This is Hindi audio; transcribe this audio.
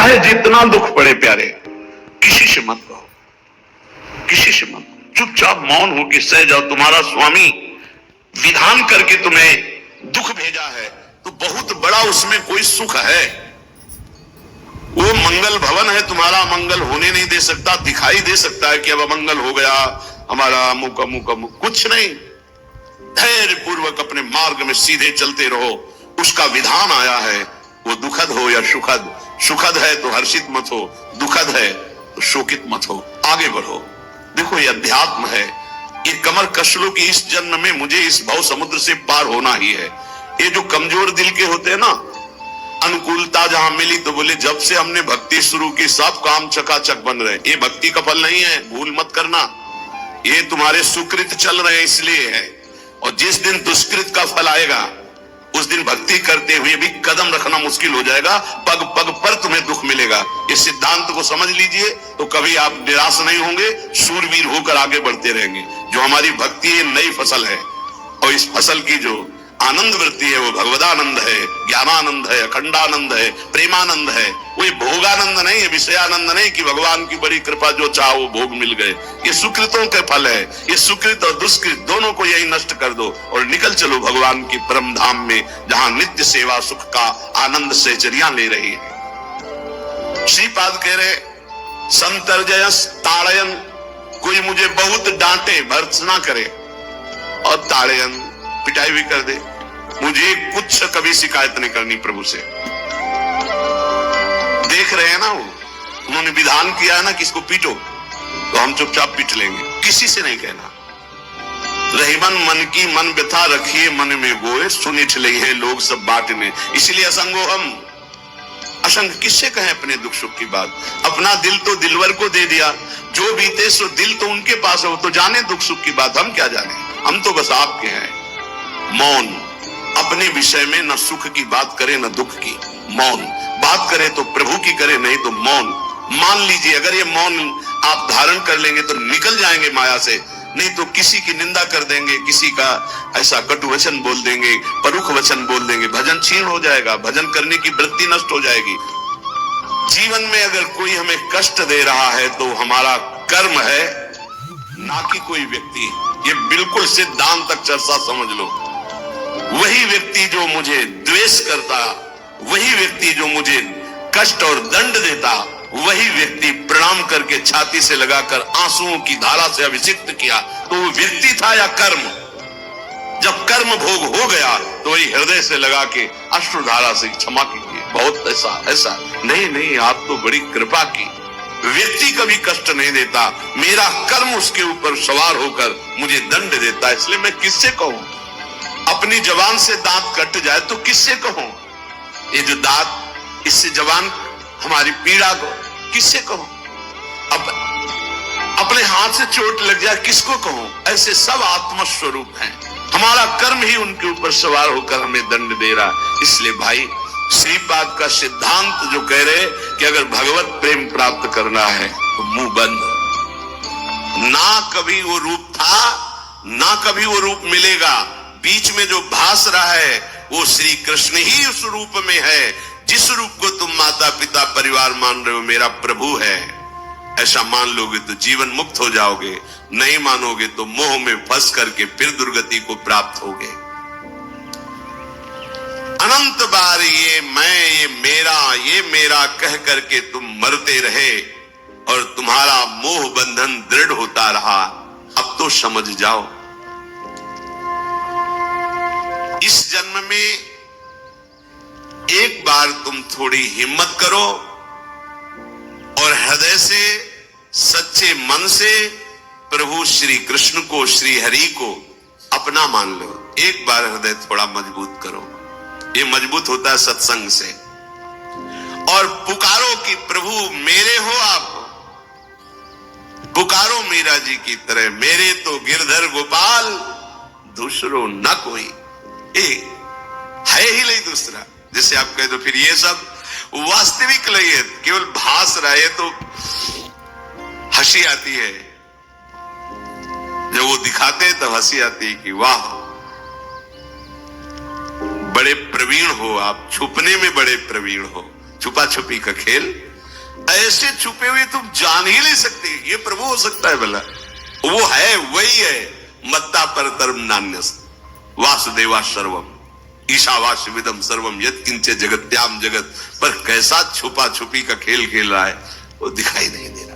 चाहे जितना दुख पड़े प्यारे, किसी से मत कहो, किसी से मत, चुपचाप मौन होकर सह जाओ। तुम्हारा स्वामी विधान करके तुम्हें दुख भेजा है तो बहुत बड़ा उसमें कोई सुख है। वो मंगल भवन है, तुम्हारा मंगल होने नहीं दे सकता। दिखाई दे सकता है कि अब अमंगल हो गया हमारा, अमुक अमुक अमुक, कुछ नहीं। धैर्य पूर्वक अपने मार्ग में सीधे चलते रहो। उसका विधान आया है, वो दुखद हो या सुखद, सुखद है तो हर्षित मत हो, दुखद है तो शोकित मत हो, आगे बढ़ो। देखो ये अध्यात्म है, ये कमर कस लो कि इस जन्म में मुझे इस भव समुद्र से पार होना ही है। ये जो कमजोर दिल के होते हैं ना, अनुकूलता जहां मिली तो बोले जब से हमने भक्ति शुरू की सब काम चकाचक बन रहे। ये भक्ति का फल नहीं है, भूल मत करना। ये तुम्हारे सुकृत चल रहे हैं इसलिए है, और जिस दिन दुष्कृत का फल आएगा उस दिन भक्ति करते हुए भी कदम रखना मुश्किल हो जाएगा, पग पग पर तुम्हें दुख मिलेगा। इस सिद्धांत को समझ लीजिए तो कभी आप निराश नहीं होंगे, शूरवीर होकर आगे बढ़ते रहेंगे। जो हमारी भक्ति है नई फसल है, और इस फसल की जो आनंद वृत्ति है वो भगवदानंद है, ज्ञानानंद है, अखंडानंद है, प्रेमानंद है। वो भोगानंद नहीं है, विषयानंद नहीं कि भगवान की बड़ी कृपा जो चाहो वो भोग मिल गए। ये सुकृतों के फल है। ये सुकृत और दुष्कृत दोनों को यही नष्ट कर दो और निकल चलो भगवान की परम धाम में, जहां नित्य सेवा सुख का आनंद सहचर्या ले रही है। श्रीपाद कह रहे संतर्जयस ताड़यन, कोई मुझे बहुत डांटे भर्त्सना करे और ताड़यन पिटाई भी कर दे, मुझे कुछ कभी शिकायत नहीं करनी प्रभु से। देख रहे हैं ना, वो उन्होंने विधान किया है ना कि इसको पीटो, तो हम चुपचाप पीट लेंगे, किसी से नहीं कहना। रहीमन मन की मन व्यथा रखिए मन में गोए, सुनिठ ले है लोग सब बांटने। इसलिए असंगो हम, असंग किससे कहें अपने दुख सुख की बात। अपना दिल तो दिलवर को दे दिया, जो बीते सो दिल तो उनके पास है, वो तो जाने दुख सुख की बात, हम क्या जाने। हम तो बस आपके हैं। मौन, अपने विषय में न सुख की बात करे न दुख की, मौन बात करे तो प्रभु की करे, नहीं तो मौन। मान लीजिए अगर ये मौन आप धारण कर लेंगे तो निकल जाएंगे माया से, नहीं तो किसी की निंदा कर देंगे, किसी का ऐसा कटु वचन बोल देंगे, परुख वचन बोल देंगे, भजन क्षीण हो जाएगा, भजन करने की वृत्ति नष्ट हो जाएगी। जीवन में अगर कोई हमें कष्ट दे रहा है तो हमारा कर्म है, ना कि कोई व्यक्ति। ये बिल्कुल सिद्धांत तक चर्चा समझ लो। वही व्यक्ति जो मुझे द्वेष करता, वही व्यक्ति जो मुझे कष्ट और दंड देता, वही व्यक्ति प्रणाम करके छाती से लगाकर आंसुओं की धारा से अभिषिक्त किया, तो वो व्यक्ति था या कर्म। जब कर्म भोग हो गया तो वही हृदय से लगा के अश्रुधारा से क्षमा कीजिए, बहुत ऐसा नहीं, आप तो बड़ी कृपा की। व्यक्ति कभी कष्ट नहीं देता, मेरा कर्म उसके ऊपर सवार होकर मुझे दंड देता, इसलिए मैं किससे कहूं। अपनी जबान से दांत कट जाए तो किससे कहूं। ये जो दांत, इससे जबान हमारी पीड़ा को किससे कहूं। अब अपने हाथ से चोट लग जाए किसको कहूं। ऐसे सब आत्मस्वरूप हैं, हमारा कर्म ही उनके ऊपर सवार होकर हमें दंड दे रहा। इसलिए भाई श्रीपाद का सिद्धांत जो कह रहे कि अगर भगवत प्रेम प्राप्त करना है तो मुंह बंद। ना कभी वो रूप था, ना कभी वो रूप मिलेगा। बीच में जो भास रहा है वो श्री कृष्ण ही उस रूप में है। जिस रूप को तुम माता पिता परिवार मान रहे हो मेरा प्रभु है, ऐसा मान लोगे तो जीवन मुक्त हो जाओगे। नहीं मानोगे तो मोह में फंस करके फिर दुर्गति को प्राप्त होगे। अनंत बार ये मैं, ये मेरा कह करके तुम मरते रहे और तुम्हारा मोह बंधन दृढ़ होता रहा। अब तो समझ जाओ, इस जन्म में एक बार तुम थोड़ी हिम्मत करो और हृदय से सच्चे मन से प्रभु श्री कृष्ण को, श्री हरि को अपना मान लो। एक बार हृदय थोड़ा मजबूत करो। ये मजबूत होता है सत्संग से। और पुकारो कि प्रभु मेरे हो आप, पुकारो मीरा जी की तरह, मेरे तो गिरधर गोपाल दूसरो न कोई। है ही नहीं दूसरा। जैसे आप कहे तो फिर ये सब वास्तविक नहीं है, केवल भास रहा है। तो हंसी आती है जब वो दिखाते हैं, तब हंसी आती है कि वाह बड़े प्रवीण हो आप, छुपने में बड़े प्रवीण हो। छुपा छुपी का खेल ऐसे छुपे हुए तुम जान ही नहीं सकते ये प्रभु हो सकता है भला? वो है, वही है। मत्ता परतरम नान्यस वासुदेवा सर्वम ईशावास्यविदम सर्वम यत् किंच जगत्याम जगत। पर कैसा छुपा छुपी का खेल खेल रहा है वो दिखाई नहीं दे